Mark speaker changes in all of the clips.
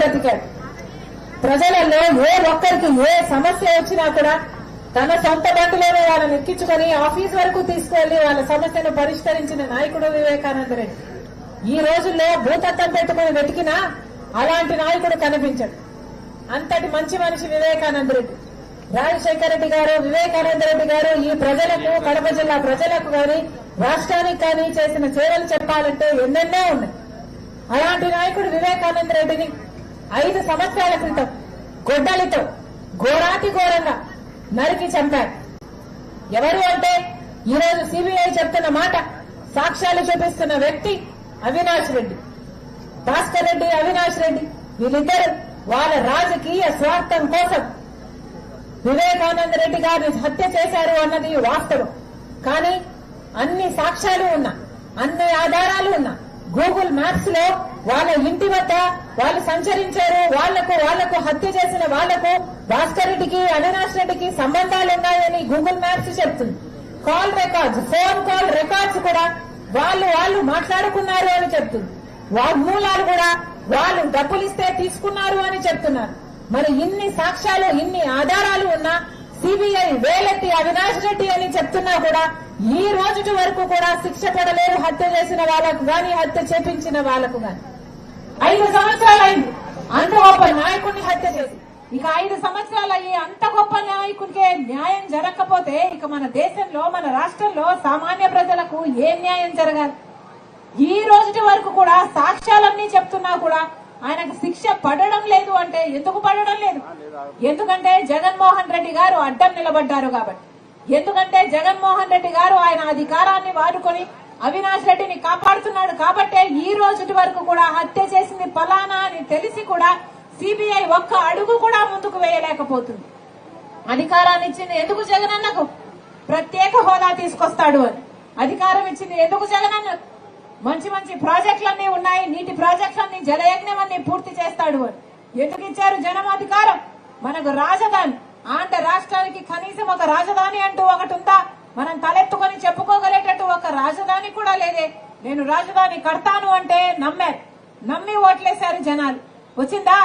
Speaker 1: బ్రతికాడు. ప్రజలలో ఏ ఒక్కరికి ఏ సమస్య వచ్చినా కూడా తన సొంత బండిలోనే వాళ్ళని ఎక్కించుకొని ఆఫీస్ వరకు తీసుకువెళ్లి వాళ్ళ సమస్యను పరిష్కరించిన నాయకుడు వివేకానంద రెడ్డి. ఈ రోజుల్లో భూతత్వం పెట్టుకుని వెతికినా అలాంటి నాయకుడు కనిపించడు. అంతటి మంచి మనిషి వివేకానంద రెడ్డి. రాజశేఖర రెడ్డి గారు, వివేకానంద రెడ్డి గారు ఈ ప్రజలకు, కడప జిల్లా ప్రజలకు కానీ రాష్ట్రానికి కానీ చేసిన సేవలు చెప్పాలంటే ఎన్నెన్నో ఉన్నాయి. అలాంటి నాయకుడు వివేకానంద రెడ్డిని 5 సంవత్సరాల క్రితం గొడ్డలితో ఘోరాతి ఘోరంగా నరికి చంపారు. ఎవరు అంటే ఈరోజు సిబిఐ చెప్తున్న మాట, సాక్ష్యాలు చూపిస్తున్న వ్యక్తి అవినాష్ రెడ్డి. భాస్కర్ రెడ్డి, అవినాష్ రెడ్డి వీళ్ళిద్దరు వాళ్ళ రాజకీయ స్వార్థం కోసం వివేకానంద రెడ్డి గారిని హత్య చేశారు అన్నది వాస్తవం. కానీ అన్ని సాక్ష్యాలు ఉన్నా, అన్ని ఆధారాలు ఉన్నా, గూగుల్ మ్యాప్స్ లో వాళ్ళ ఇంటి వద్ద వాళ్ళు సంచరించారు, వాళ్లకు హత్య చేసిన వాళ్లకు భాస్కర్ రెడ్డికి, అవినాష్ రెడ్డికి సంబంధాలు ఉన్నాయని గూగుల్ మ్యాప్స్ చెప్తుంది. Call records, phone call records కూడా వాళ్ళు మాట్లాడుకున్నారు అని చెప్తుంది. వాగ్మూలాలు కూడా వాళ్ళు డబ్బులు ఇస్తే తీసుకున్నారు అని చెప్తున్నారు. మరి ఇన్ని సాక్ష్యాలు, ఇన్ని ఆధారాలు ఉన్నా సిబిఐ వేలెత్తి అవినాష్ రెడ్డి అని చెప్తున్నా కూడా ఈ రోజు వరకు కూడా శిక్ష పడలేరు హత్య చేసిన వాళ్లకు గాని, హత్య చేపించిన వాళ్లకు గాని. 5 సంవత్సరాలు అయింది అంత గొప్ప నాయకుడిని హత్య చేసి. ఇక 5 సంవత్సరాలు అయ్యి అంత గొప్ప నాయకుడికే న్యాయం జరగకపోతే ఇక మన దేశంలో, మన రాష్ట్రంలో సామాన్య ప్రజలకు ఏం న్యాయం జరగాలి? ఈ రోజు వరకు కూడా సాక్ష్యాలన్నీ చెప్తున్నా కూడా ఆయనకు శిక్ష పడడం లేదు. అంటే ఎందుకు పడడం లేదు? ఎందుకంటే జగన్మోహన్ రెడ్డి గారు అడ్డం నిలబడ్డారు కాబట్టి. ఎందుకంటే జగన్మోహన్ రెడ్డి గారు ఆయన అధికారాన్ని వాడుకొని అవినాష్ రెడ్డిని కాపాడుతున్నాడు కాబట్టే ఈ రోజు వరకు కూడా హత్య చేసింది ఫలానా అని తెలిసి కూడా సిబిఐ ఒక్క అడుగు కూడా ముందుకు వేయలేకపోతుంది. అధికారాన్ని ఇచ్చింది ఎందుకు జగనన్నకు? ప్రత్యేక హోదా తీసుకొస్తాడు అని. అధికారం ఇచ్చింది ఎందుకు జగనన్నకు? మంచి మంచి ప్రాజెక్టులన్నీ ఉన్నాయి, నీటి ప్రాజెక్టులన్నీ, జలయజ్ఞం అన్ని పూర్తి చేస్తాడు అని. ఎందుకు ఇచ్చారు జనం అధికారం? మనకు రాజధాని, ఆంధ్ర రాష్ట్రానికి కనీసం ఒక రాజధాని అంటూ ఒకటి ఉందా? మనం తలెత్తుకొని చెప్పుకోగలేటట్టు ఒక రాజధాని కూడా లేదే. నేను రాజధాని కడతాను అంటే నమ్మి ఓట్లేశారు జనాలు. వచ్చిందా?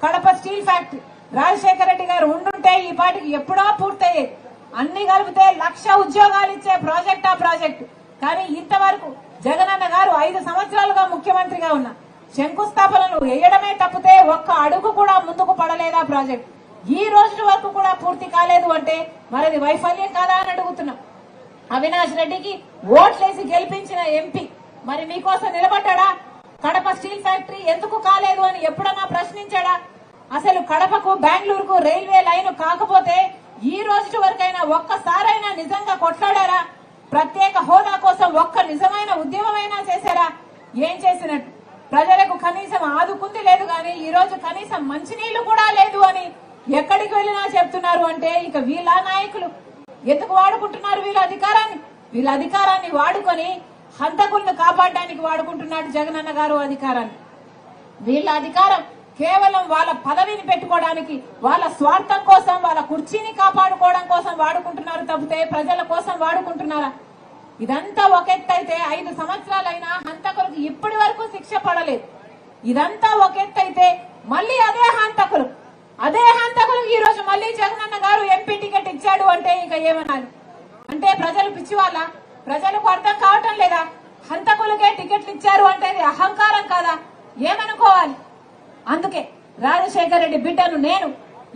Speaker 1: కడప స్టీల్ ఫ్యాక్టరీ రాజశేఖర రెడ్డి గారు ఉండుంటే ఈ పాటికి ఎప్పుడో పూర్తయ్యేది. అన్ని కలిపితే 1,00,000 ఉద్యోగాలు ఇచ్చే ప్రాజెక్ట్ ఆ ప్రాజెక్టు. కానీ ఇంతవరకు జగనన్న గారు 5 సంవత్సరాలుగా ముఖ్యమంత్రిగా ఉన్న శంకుస్థాపనలు వేయడమే తప్పితే ఒక్క అడుగు కూడా ముందుకు పడలేదా ప్రాజెక్టు? ఈ రోజు వరకు కూడా పూర్తి కాలేదు అంటే మరిది వైఫల్యం కాదా అని అడుగుతున్నాం. అవినాష్ రెడ్డికి ఓట్లేసి గెలిపించిన ఎంపీ మరి మీకోసం నిలబడ్డా? కడప స్టీల్ ఫ్యాక్టరీ ఎందుకు కాలేదు అని ఎప్పుడన్నా ప్రశ్నించాడా? అసలు కడపకు, బెంగళూరుకు రైల్వే లైన్ కాకపోతే ఈ రోజు వరకైనా ఒక్కసారైనా నిజంగా కొట్లాడారా? ప్రత్యేక హోదా కోసం ఒక్క నిజమైన ఉద్యమమైనా చేశారా? ఏం చేసినట్టు? ప్రజలకు కనీసం ఆదుకుంది లేదు గాని ఈ రోజు కనీసం మంచినీళ్లు కూడా లేదు అని ఎక్కడికి వెళ్ళినా చెప్తున్నారు. అంటే ఇక వీళ్ళ నాయకులు ఎందుకు వాడుకుంటున్నారు వీళ్ళ అధికారాన్ని వాడుకొని హంతకులను కాపాడడానికి వాడుకుంటున్నాడు జగనన్న గారు అధికారాన్ని. వీళ్ళ అధికారం కేవలం వాళ్ళ పదవిని పెట్టుకోవడానికి, వాళ్ళ స్వార్థం కోసం, వాళ్ళ కుర్చీని కాపాడుకోవడం కోసం వాడుకుంటున్నారు తప్పితే ప్రజల కోసం వాడుకుంటున్నారా? ఇదంతా ఒక ఎత్తు అయితే 5 సంవత్సరాలైనా హంతకులకు ఇప్పటి వరకు శిక్ష పడలేదు. ఇదంతా ఒక ఎత్తు అయితే మళ్ళీ అదే హంతకులు ఈ రోజు మళ్ళీ జగనన్న గారు ఎంపీ టికెట్ ఇచ్చాడు అంటే ఇక ఏమన్నారు? అంటే ప్రజలు పిచ్చి వాళ్ళ? ప్రజలకు అర్థం కావటం లేదా? హంతకులకే టికెట్లు ఇచ్చారు అంటే అది అహంకారం కాదా? ఏమనుకోవాలి? అందుకే రాజశేఖర రెడ్డి బిడ్డను నేను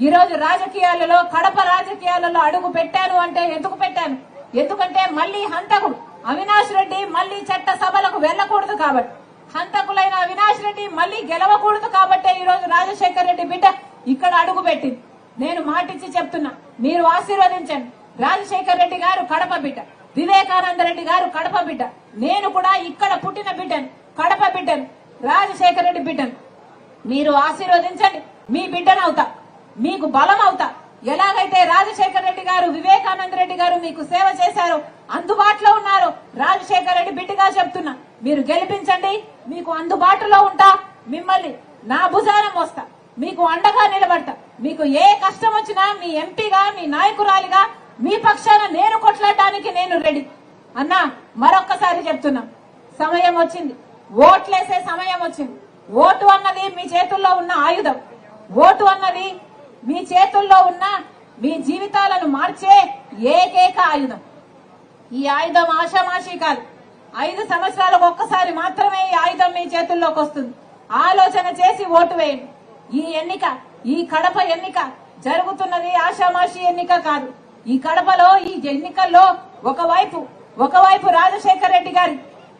Speaker 1: ఈ రోజు రాజకీయాలలో, కడప రాజకీయాలలో అడుగు పెట్టాను అంటే ఎందుకు పెట్టాను? ఎందుకంటే మళ్లీ హంతకుడు అవినాష్ రెడ్డి మళ్లీ చట్ట సభలకు వెళ్లకూడదు కాబట్టి, హంతకులైన అవినాష్ రెడ్డి మళ్లీ గెలవకూడదు కాబట్టే ఈ రోజు రాజశేఖర రెడ్డి బిడ్డ ఇక్కడ అడుగు పెట్టింది. నేను మాటిచ్చి చెప్తున్నా, మీరు ఆశీర్వదించండి. రాజశేఖర రెడ్డి గారు కడప బిడ్డ, వివేకానంద రెడ్డి గారు కడప బిడ్డ, నేను కూడా ఇక్కడ పుట్టిన బిడ్డను, కడప బిడ్డను, రాజశేఖర రెడ్డి బిడ్డను. మీరు ఆశీర్వదించండి, మీ బిడ్డనవుతా, మీకు బలం అవుతా. ఎలాగైతే రాజశేఖర రెడ్డి గారు, వివేకానంద రెడ్డి గారు మీకు సేవ చేశారో, అందుబాటులో ఉన్నారు. రాజశేఖర రెడ్డి బిడ్డగా చెప్తున్నా, మీరు గెలిపించండి, మీకు అందుబాటులో ఉంటా, మిమ్మల్ని నా భుజాన మోస్తా, మీకు అండగా నిలబడతా. మీకు ఏ కష్టం వచ్చినా మీ ఎంపీగా, మీ నాయకురాలిగా మీ పక్షాన నేను కొట్లాడడానికి నేను రెడీ అన్నా. మరొక్కసారి చెప్తున్నా, సమయం వచ్చింది, ఓట్లేసే సమయం వచ్చింది. ఓటు అన్నది మీ చేతుల్లో ఉన్న ఆయుధం. ఓటు అన్నది మీ చేతుల్లో ఉన్న మీ జీవితాలను మార్చే ఏకైక ఆయుధం. ఈ ఆయుధం ఆషామాషి కాదు. 5 సంవత్సరాలకు ఒక్కసారి మాత్రమే ఈ ఆయుధం మీ చేతుల్లోకి వస్తుంది. ఆలోచన చేసి ఓటు వేయండి. ఈ ఎన్నిక, ఈ కడప ఎన్నిక జరుగుతున్నది ఆషామాషి ఎన్నిక కాదు. ఈ కడపలో ఈ ఎన్నికల్లో ఒకవైపు రాజశేఖర రెడ్డి గారి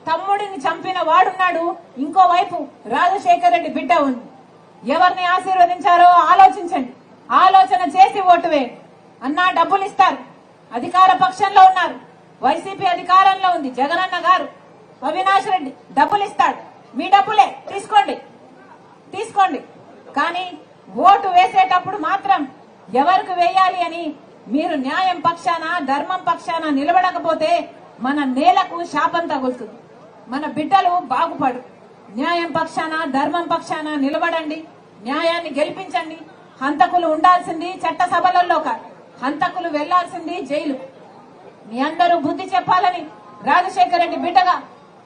Speaker 1: తమ్ముడిని చంపిన వాడున్నాడు, ఇంకోవైపు రాజశేఖర రెడ్డి బిడ్డ ఉంది. ఎవరిని ఆశీర్వదించారో ఆలోచించండి. ఆలోచన చేసి ఓటు వేయండి. అన్నా డబ్బులు ఇస్తారు, అధికార పక్షంలో ఉన్నారు, వైసీపీ అధికారంలో ఉంది, జగనన్న గారు అవినాష్ రెడ్డి డబ్బులు ఇస్తాడు. మీ డబ్బులే తీసుకోండి. కానీ ఓటు వేసేటప్పుడు మాత్రం ఎవరికి వేయాలి అని మీరు న్యాయం పక్షాన ధర్మం పక్షాన నిలబడకపోతే మన నేలకు శాపం తగులుతుంది, మన బిడ్డలు బాగుపడు. న్యాయం పక్షాన ధర్మం పక్షాన నిలబడండి, న్యాయాన్ని గెలిపించండి. హంతకులు ఉండాల్సింది చట్టసభలలో కాదు, హంతకులు వెళ్లాల్సింది జైలు. మీ అందరూ బుద్ధి చెప్పాలని రాజశేఖర రెడ్డి బిడ్డగా,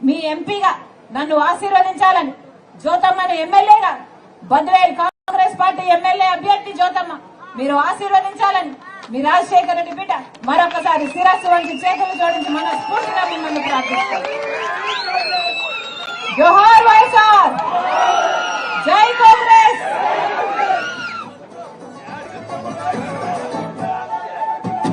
Speaker 1: మీ ఎంపీగా నన్ను ఆశీర్వదించాలని, జ్యోతమ్మని ఎమ్మెల్యేగా, బద్వేల్ కాంగ్రెస్ పార్టీ ఎమ్మెల్యే అభ్యర్థి జ్యోతమ్మ మీరు ఆశీర్వదించాలని మీ రాజశేఖర రెడ్డి బిడ్డ మరొకసారి శిరస్సు వంటి చేతులు జోడించి మనస్ఫూర్తిగా మిమ్మల్ని ప్రార్థిస్తాను. జోహార్.